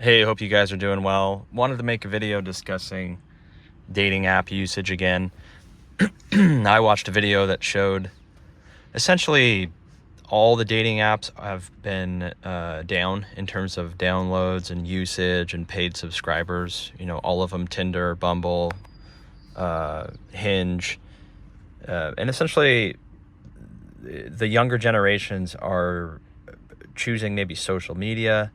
Hey, hope you guys are doing well. Wanted to make a video discussing dating app usage again. I watched a video that showed essentially all the dating apps have been down in terms of downloads and usage and paid subscribers. All of them: Tinder, Bumble, Hinge. And essentially, the younger generations are choosing maybe social media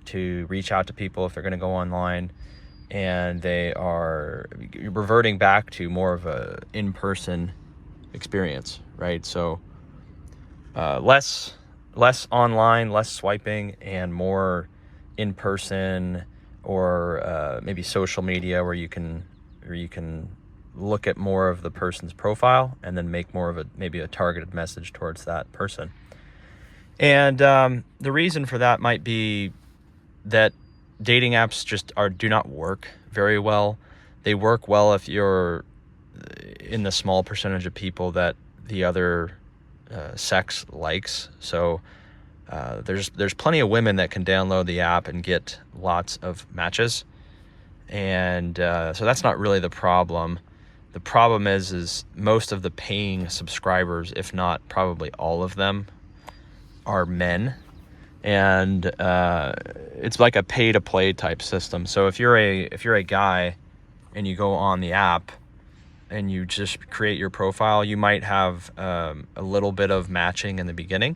to reach out to people if they're going to go online, and they are reverting back to more of a in-person experience, right? So less online, less swiping, and more in-person, or maybe social media where you can look at more of the person's profile and then make more of maybe a targeted message towards that person. And the reason for that might be that dating apps just do not work very well. They work well if you're in the small percentage of people that the other sex likes. So there's plenty of women that can download the app and get lots of matches, and so that's not really the problem. The problem is most of the paying subscribers, if not probably all of them, are men. And it's like a pay-to-play type system. So if you're a guy and you go on the app and you just create your profile, you might have a little bit of matching in the beginning,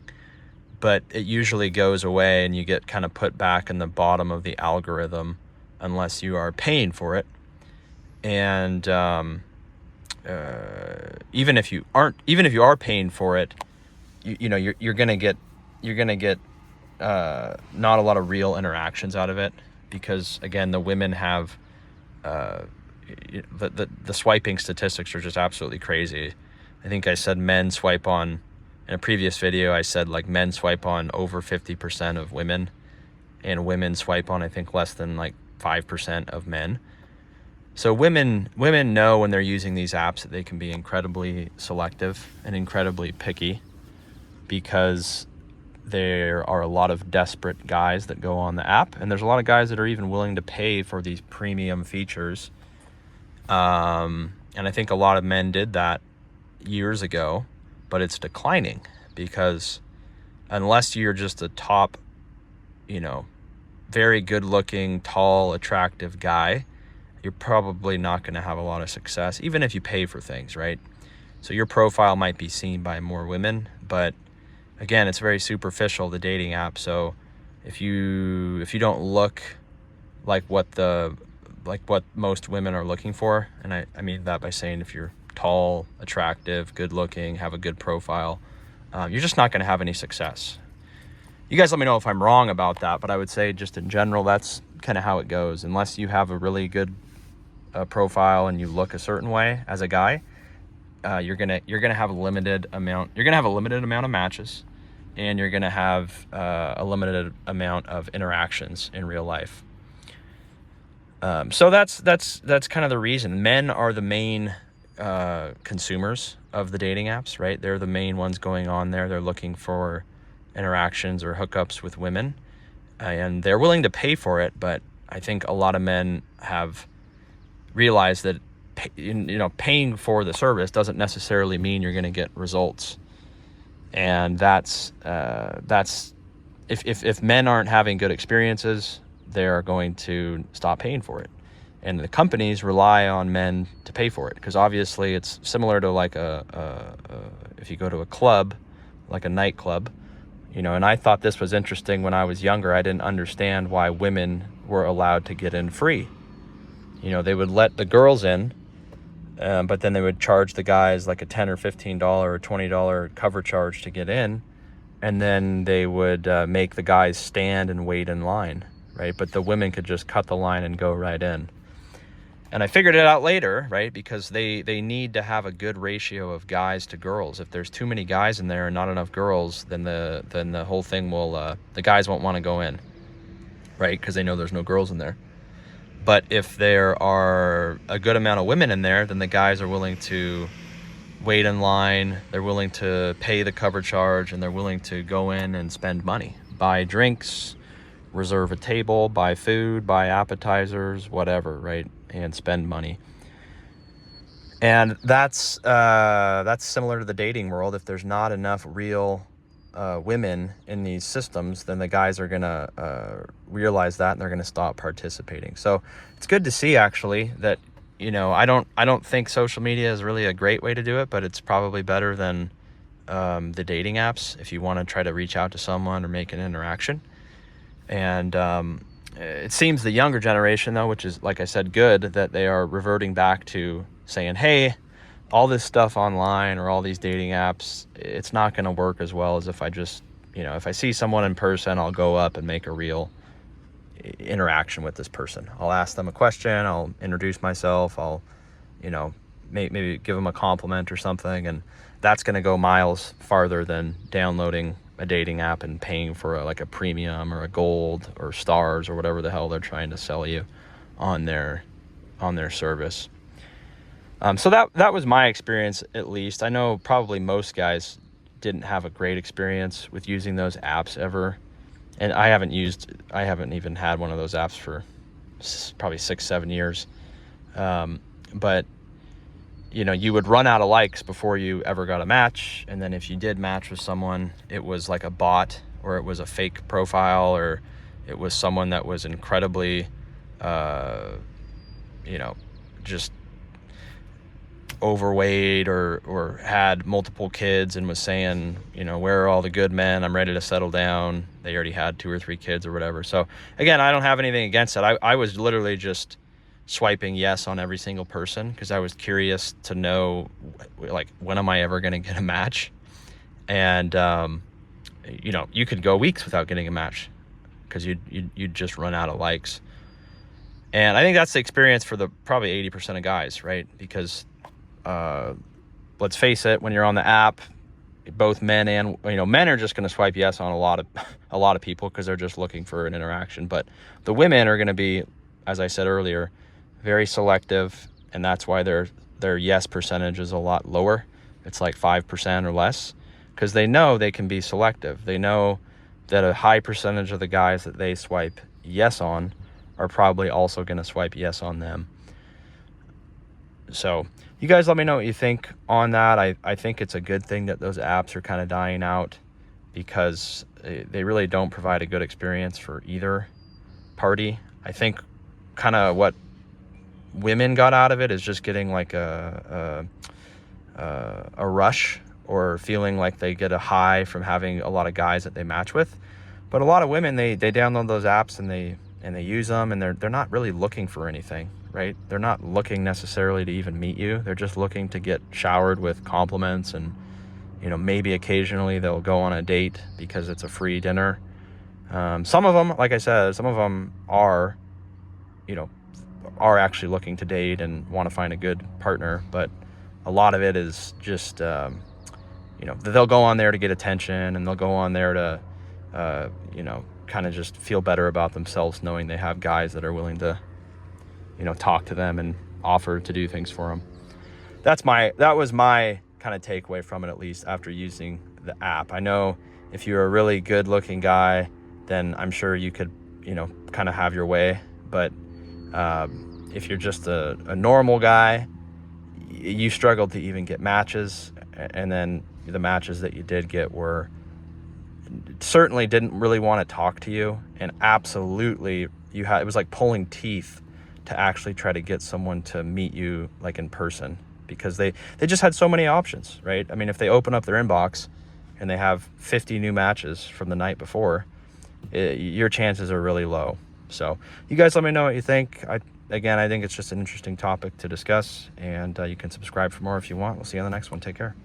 but it usually goes away and you get kind of put back in the bottom of the algorithm unless you are paying for it. And even if you are paying for it, you're gonna get not a lot of real interactions out of it, because again, the women have the swiping statistics are just absolutely crazy. I think I said men swipe on, in a previous video I said like men swipe on over 50% of women, and women swipe on I think less than like 5% of men. So women know when they're using these apps that they can be incredibly selective and incredibly picky, because there are a lot of desperate guys that go on the app, and there's a lot of guys that are even willing to pay for these premium features. And I think a lot of men did that years ago, but it's declining, because unless you're just a top, very good looking, tall, attractive guy, you're probably not going to have a lot of success, even if you pay for things, right? So your profile might be seen by more women, but again, it's very superficial, the dating app. So if you don't look like what most women are looking for, and I mean that by saying if you're tall, attractive, good looking, have a good profile, you're just not going to have any success. You guys let me know if I'm wrong about that, but I would say just in general, that's kind of how it goes. Unless you have a really good profile and you look a certain way as a guy, you're gonna have a limited amount. You're gonna have a limited amount of matches, and you're gonna have a limited amount of interactions in real life. So that's kind of the reason. Men are the main consumers of the dating apps, right? They're the main ones going on there. They're looking for interactions or hookups with women, and they're willing to pay for it. But I think a lot of men have realized that paying for the service doesn't necessarily mean you're going to get results. And that's if men aren't having good experiences, they're going to stop paying for it. And the companies rely on men to pay for it, because obviously it's similar to like if you go to a club, like a nightclub, and I thought this was interesting when I was younger. I didn't understand why women were allowed to get in free. They would let the girls in, but then they would charge the guys like a $10 or $15 or $20 cover charge to get in, and then they would make the guys stand and wait in line, right? But the women could just cut the line and go right in. And I figured it out later, right? Because they need to have a good ratio of guys to girls. If there's too many guys in there and not enough girls, then the whole thing will the guys won't want to go in, right? Because they know there's no girls in there. But if there are a good amount of women in there, then the guys are willing to wait in line, they're willing to pay the cover charge, and they're willing to go in and spend money, buy drinks, reserve a table, buy food, buy appetizers, whatever, right? And spend money. And that's similar to the dating world. If there's not enough real women in these systems, then the guys are gonna realize that, and they're gonna stop participating. So it's good to see, actually, that, you know, I don't think social media is really a great way to do it, but it's probably better than the dating apps if you want to try to reach out to someone or make an interaction. And it seems the younger generation, though, which is, like I said, good, that they are reverting back to saying, hey, all this stuff online or all these dating apps, it's not going to work as well as if I just, you know, if I see someone in person, I'll go up and make a real interaction with this person. I'll ask them a question, I'll introduce myself, I'll, you know, maybe give them a compliment or something, and that's going to go miles farther than downloading a dating app and paying for like a premium or a gold or stars or whatever the hell they're trying to sell you on their service. So that was my experience, at least. I know probably most guys didn't have a great experience with using those apps ever. And I haven't even had one of those apps for probably 6-7 years. But, you know, you would run out of likes before you ever got a match. And then if you did match with someone, it was like a bot, or it was a fake profile, or it was someone that was incredibly, you know, just overweight or had multiple kids and was saying, you know, where are all the good men? I'm ready to settle down. They already had 2 or 3 kids or whatever. So again, I don't have anything against it. I was literally just swiping yes on every single person because I was curious to know, like, when am I ever going to get a match? And, you know, you could go weeks without getting a match because you'd just run out of likes. And I think that's the experience for probably 80% of guys, right? Because let's face it, when you're on the app, both men and, you know, men are just going to swipe yes on a lot of people because they're just looking for an interaction. But the women are going to be, as I said earlier, very selective, and that's why their yes percentage is a lot lower. It's like 5% or less, because they know they can be selective. They know that a high percentage of the guys that they swipe yes on are probably also going to swipe yes on them. So you guys let me know what you think on that. I think it's a good thing that those apps are kind of dying out, because they really don't provide a good experience for either party. I think kind of what women got out of it is just getting like a rush, or feeling like they get a high from having a lot of guys that they match with. But a lot of women, they download those apps and they use them, and they're not really looking for anything, right? They're not looking necessarily to even meet you. They're just looking to get showered with compliments, and, you know, maybe occasionally they'll go on a date because it's a free dinner. Some of them, like I said, some of them are, you know, are actually looking to date and want to find a good partner, but a lot of it is just, you know, they'll go on there to get attention, and they'll go on there to, you know, kind of just feel better about themselves, knowing they have guys that are willing to, you know, talk to them and offer to do things for them. That was my kind of takeaway from it, at least after using the app. I know if you're a really good looking guy, then I'm sure you could, you know, kind of have your way. But if you're just a normal guy, you struggled to even get matches. And then the matches that you did get were certainly didn't really want to talk to you, and absolutely it was like pulling teeth to actually try to get someone to meet you, like, in person, because they just had so many options, right? I mean, if they open up their inbox and they have 50 new matches from the night before, your chances are really low. So you guys let me know what you think. I think it's just an interesting topic to discuss, and you can subscribe for more if you want. We'll see you on the next one. Take care.